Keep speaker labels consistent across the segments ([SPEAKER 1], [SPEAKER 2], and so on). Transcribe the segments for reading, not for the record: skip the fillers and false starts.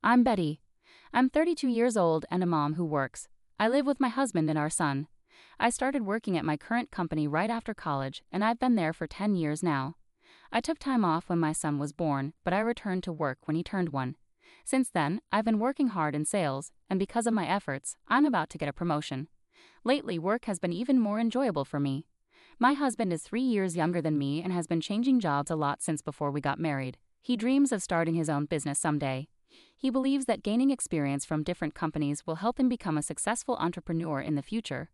[SPEAKER 1] I'm Betty. I'm 32 years old and a mom who works. I live with my husband and our son. I started working at my current company right after college, and I've been there for 10 years now. I took time off when my son was born, but I returned to work when he turned 1. Since then, I've been working hard in sales, and because of my efforts, I'm about to get a promotion. Lately, work has been even more enjoyable for me. My husband is 3 years younger than me and has been changing jobs a lot since before we got married. He dreams of starting his own business someday. He believes that gaining experience from different companies will help him become a successful entrepreneur in the future.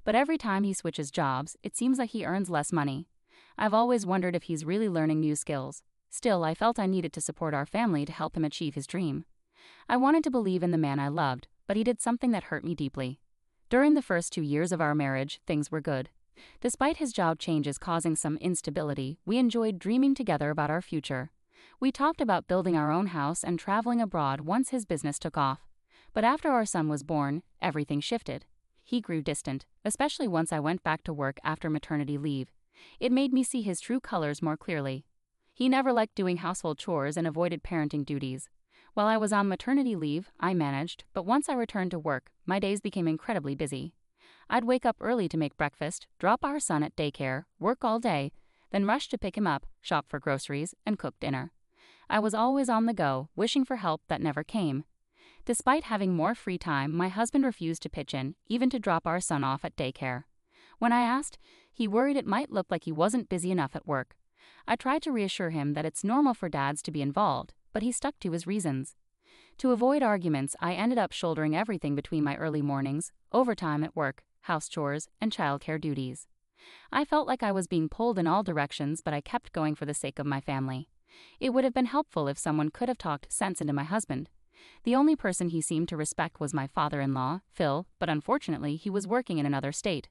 [SPEAKER 1] But every time he switches jobs, it seems like he earns less money. I've always wondered if he's really learning new skills. Still, I felt I needed to support our family to help him achieve his dream. I wanted to believe in the man I loved, but he did something that hurt me deeply. During the first 2 years of our marriage, things were good. Despite his job changes causing some instability, we enjoyed dreaming together about our future. We talked about building our own house and traveling abroad once his business took off. But after our son was born, everything shifted. He grew distant, especially once I went back to work after maternity leave. It made me see his true colors more clearly. He never liked doing household chores and avoided parenting duties. While I was on maternity leave, I managed, but once I returned to work, my days became incredibly busy. I'd wake up early to make breakfast, drop our son at daycare, work all day, then rush to pick him up, shop for groceries, and cook dinner. I was always on the go, wishing for help that never came. Despite having more free time, my husband refused to pitch in, even to drop our son off at daycare. When I asked, he worried it might look like he wasn't busy enough at work. I tried to reassure him that it's normal for dads to be involved, but he stuck to his reasons. To avoid arguments, I ended up shouldering everything between my early mornings, overtime at work, house chores, and childcare duties. I felt like I was being pulled in all directions, but I kept going for the sake of my family. It would have been helpful if someone could have talked sense into my husband. The only person he seemed to respect was my father-in-law, Phil, but unfortunately he was working in another state.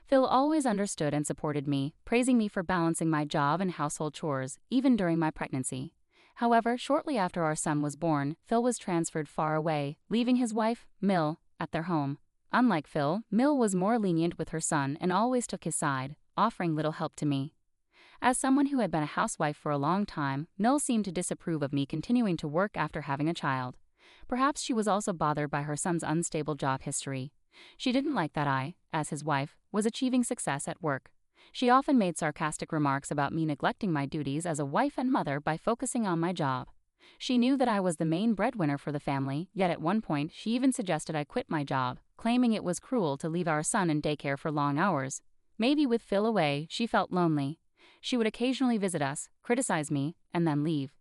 [SPEAKER 1] Phil always understood and supported me, praising me for balancing my job and household chores, even during my pregnancy. However, shortly after our son was born, Phil was transferred far away, leaving his wife, Mill, at their home. Unlike Phil, Mill was more lenient with her son and always took his side, offering little help to me. As someone who had been a housewife for a long time, Mill seemed to disapprove of me continuing to work after having a child. Perhaps she was also bothered by her son's unstable job history. She didn't like that I, as his wife, was achieving success at work. She often made sarcastic remarks about me neglecting my duties as a wife and mother by focusing on my job. She knew that I was the main breadwinner for the family, yet at one point she even suggested I quit my job, claiming it was cruel to leave our son in daycare for long hours. Maybe with Phil away, she felt lonely. She would occasionally visit us, criticize me, and then leave.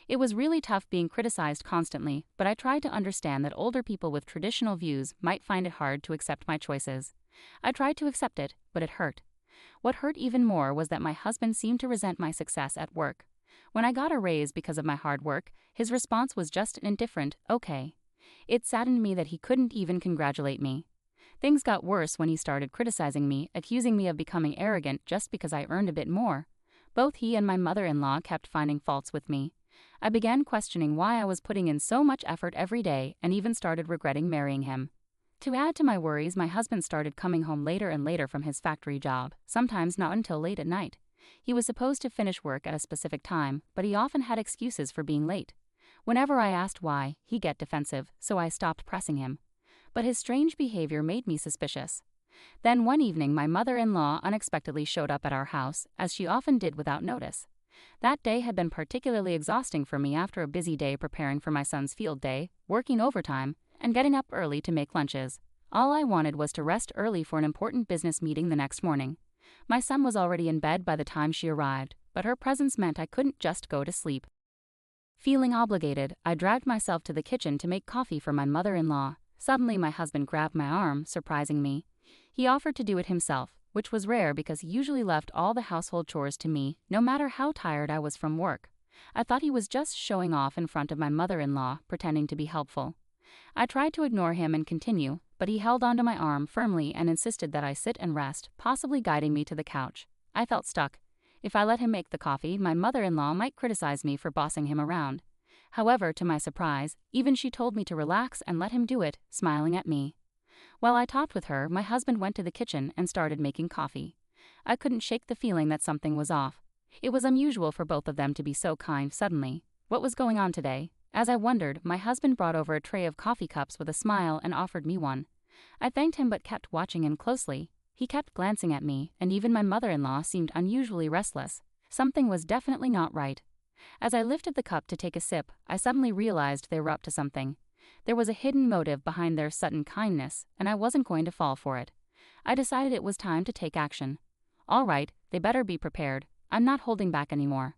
[SPEAKER 1] It was really tough being criticized constantly, but I tried to understand that older people with traditional views might find it hard to accept my choices. I tried to accept it, but it hurt. What hurt even more was that my husband seemed to resent my success at work. When I got a raise because of my hard work, his response was just an indifferent, okay. It saddened me that he couldn't even congratulate me. Things got worse when he started criticizing me, accusing me of becoming arrogant just because I earned a bit more. Both he and my mother-in-law kept finding faults with me. I began questioning why I was putting in so much effort every day and even started regretting marrying him. To add to my worries, my husband started coming home later and later from his factory job, sometimes not until late at night. He was supposed to finish work at a specific time, but he often had excuses for being late. Whenever I asked why, he'd get defensive, so I stopped pressing him. But his strange behavior made me suspicious. Then one evening, my mother-in-law unexpectedly showed up at our house, as she often did without notice. That day had been particularly exhausting for me after a busy day preparing for my son's field day, working overtime, and getting up early to make lunches. All I wanted was to rest early for an important business meeting the next morning. My son was already in bed by the time she arrived, but her presence meant I couldn't just go to sleep. Feeling obligated, I dragged myself to the kitchen to make coffee for my mother-in-law. Suddenly, my husband grabbed my arm, surprising me. He offered to do it himself, which was rare because he usually left all the household chores to me, no matter how tired I was from work. I thought he was just showing off in front of my mother-in-law, pretending to be helpful. I tried to ignore him and continue, but he held onto my arm firmly and insisted that I sit and rest, possibly guiding me to the couch. I felt stuck. If I let him make the coffee, my mother-in-law might criticize me for bossing him around. However, to my surprise, even she told me to relax and let him do it, smiling at me. While I talked with her, my husband went to the kitchen and started making coffee. I couldn't shake the feeling that something was off. It was unusual for both of them to be so kind suddenly. What was going on today? As I wondered, my husband brought over a tray of coffee cups with a smile and offered me one. I thanked him but kept watching him closely. He kept glancing at me, and even my mother-in-law seemed unusually restless. Something was definitely not right. As I lifted the cup to take a sip, I suddenly realized they were up to something. There was a hidden motive behind their sudden kindness, and I wasn't going to fall for it. I decided it was time to take action. All right, they better be prepared. I'm not holding back anymore.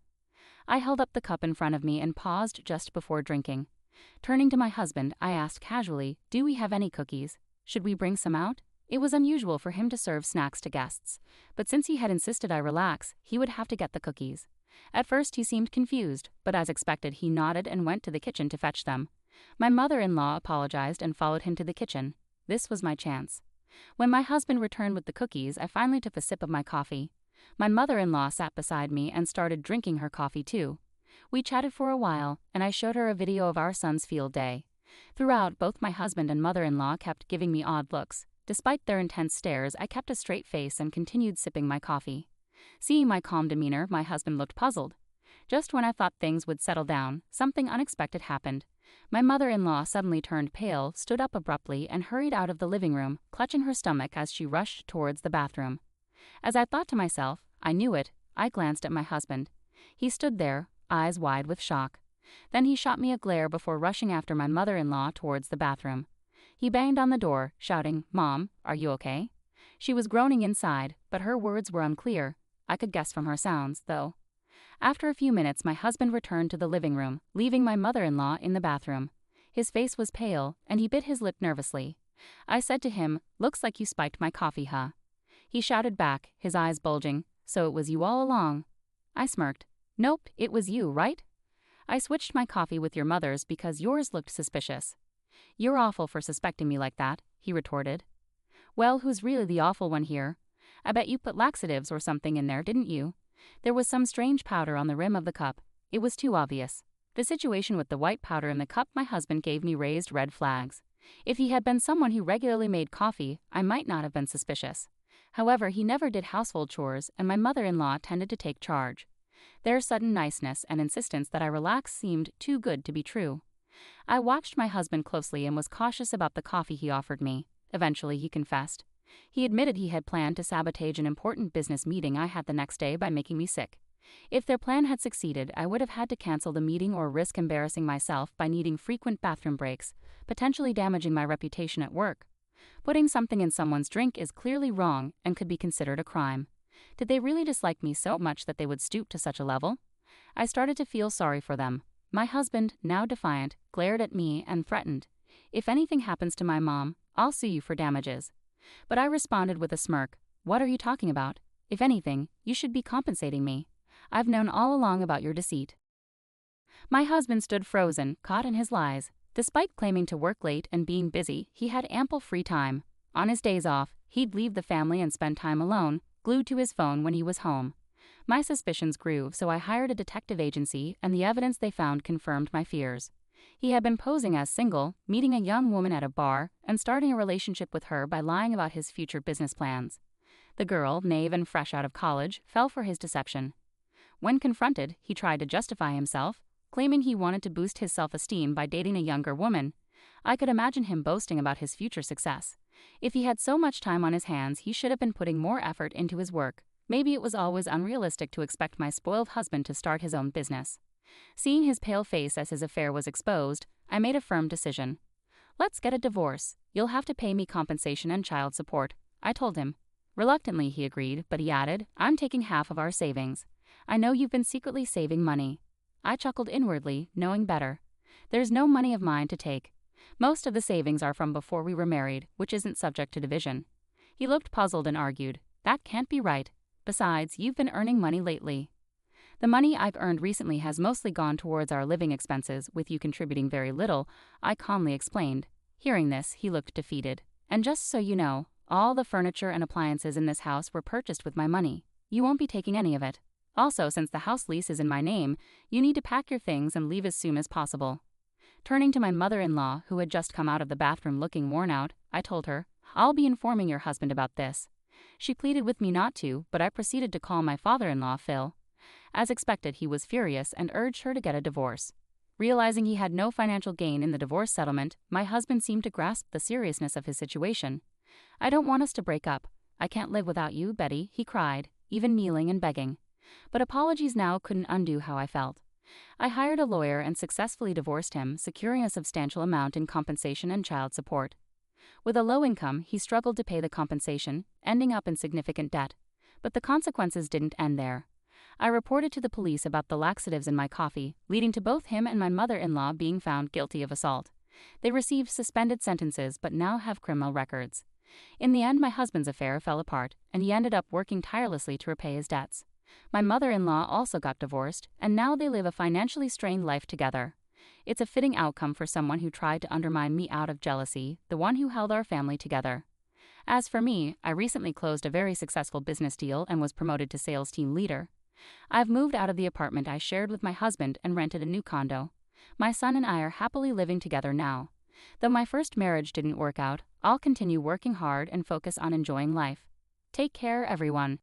[SPEAKER 1] I held up the cup in front of me and paused just before drinking. Turning to my husband, I asked casually, "Do we have any cookies? Should we bring some out?" It was unusual for him to serve snacks to guests, but since he had insisted I relax, he would have to get the cookies. At first he seemed confused, but as expected he nodded and went to the kitchen to fetch them. My mother-in-law apologized and followed him to the kitchen. This was my chance. When my husband returned with the cookies, I finally took a sip of my coffee. My mother-in-law sat beside me and started drinking her coffee too. We chatted for a while, and I showed her a video of our son's field day. Throughout, both my husband and mother-in-law kept giving me odd looks. Despite their intense stares, I kept a straight face and continued sipping my coffee. Seeing my calm demeanor, my husband looked puzzled. Just when I thought things would settle down, something unexpected happened. My mother-in-law suddenly turned pale, stood up abruptly, and hurried out of the living room, clutching her stomach as she rushed towards the bathroom. As I thought to myself, I knew it, I glanced at my husband. He stood there, eyes wide with shock. Then he shot me a glare before rushing after my mother-in-law towards the bathroom. He banged on the door, shouting, "Mom, are you okay?" She was groaning inside, but her words were unclear. I could guess from her sounds, though. After a few minutes, my husband returned to the living room, leaving my mother-in-law in the bathroom. His face was pale, and he bit his lip nervously. I said to him, "Looks like you spiked my coffee, huh?" He shouted back, his eyes bulging, "So it was you all along?" I smirked. "Nope, it was you, right? I switched my coffee with your mother's because yours looked suspicious." "You're awful for suspecting me like that," he retorted. "Well, who's really the awful one here? I bet you put laxatives or something in there, didn't you?" There was some strange powder on the rim of the cup. It was too obvious. The situation with the white powder in the cup my husband gave me raised red flags. If he had been someone who regularly made coffee, I might not have been suspicious. However, he never did household chores, and my mother-in-law tended to take charge. Their sudden niceness and insistence that I relax seemed too good to be true. I watched my husband closely and was cautious about the coffee he offered me. Eventually, he confessed. He admitted he had planned to sabotage an important business meeting I had the next day by making me sick. If their plan had succeeded, I would have had to cancel the meeting or risk embarrassing myself by needing frequent bathroom breaks, potentially damaging my reputation at work. Putting something in someone's drink is clearly wrong and could be considered a crime. Did they really dislike me so much that they would stoop to such a level? I started to feel sorry for them. My husband, now defiant, glared at me and threatened, "If anything happens to my mom, I'll sue you for damages." But I responded with a smirk, "What are you talking about? If anything, you should be compensating me. I've known all along about your deceit." My husband stood frozen, caught in his lies. Despite claiming to work late and being busy, he had ample free time. On his days off, he'd leave the family and spend time alone, glued to his phone when he was home. My suspicions grew, so I hired a detective agency, and the evidence they found confirmed my fears. He had been posing as single, meeting a young woman at a bar, and starting a relationship with her by lying about his future business plans. The girl, naive and fresh out of college, fell for his deception. When confronted, he tried to justify himself, claiming he wanted to boost his self-esteem by dating a younger woman. I could imagine him boasting about his future success. If he had so much time on his hands, he should have been putting more effort into his work. Maybe it was always unrealistic to expect my spoiled husband to start his own business. Seeing his pale face as his affair was exposed, I made a firm decision. "Let's get a divorce. You'll have to pay me compensation and child support," I told him. Reluctantly, he agreed, but he added, "I'm taking half of our savings. I know you've been secretly saving money." I chuckled inwardly, knowing better. There's no money of mine to take. Most of the savings are from before we were married, which isn't subject to division. He looked puzzled and argued, "That can't be right. Besides, you've been earning money lately." "The money I've earned recently has mostly gone towards our living expenses, with you contributing very little," I calmly explained. Hearing this, he looked defeated. "And just so you know, all the furniture and appliances in this house were purchased with my money. You won't be taking any of it. Also, since the house lease is in my name, you need to pack your things and leave as soon as possible." Turning to my mother-in-law, who had just come out of the bathroom looking worn out, I told her, "I'll be informing your husband about this." She pleaded with me not to, but I proceeded to call my father-in-law, Phil. As expected, he was furious and urged her to get a divorce. Realizing he had no financial gain in the divorce settlement, my husband seemed to grasp the seriousness of his situation. "I don't want us to break up. I can't live without you, Betty," he cried, even kneeling and begging. But apologies now couldn't undo how I felt. I hired a lawyer and successfully divorced him, securing a substantial amount in compensation and child support. With a low income, he struggled to pay the compensation, ending up in significant debt. But the consequences didn't end there. I reported to the police about the laxatives in my coffee, leading to both him and my mother-in-law being found guilty of assault. They received suspended sentences but now have criminal records. In the end, my husband's affair fell apart, and he ended up working tirelessly to repay his debts. My mother-in-law also got divorced, and now they live a financially strained life together. It's a fitting outcome for someone who tried to undermine me out of jealousy, the one who held our family together. As for me, I recently closed a very successful business deal and was promoted to sales team leader. I've moved out of the apartment I shared with my husband and rented a new condo. My son and I are happily living together now. Though my first marriage didn't work out, I'll continue working hard and focus on enjoying life. Take care, everyone.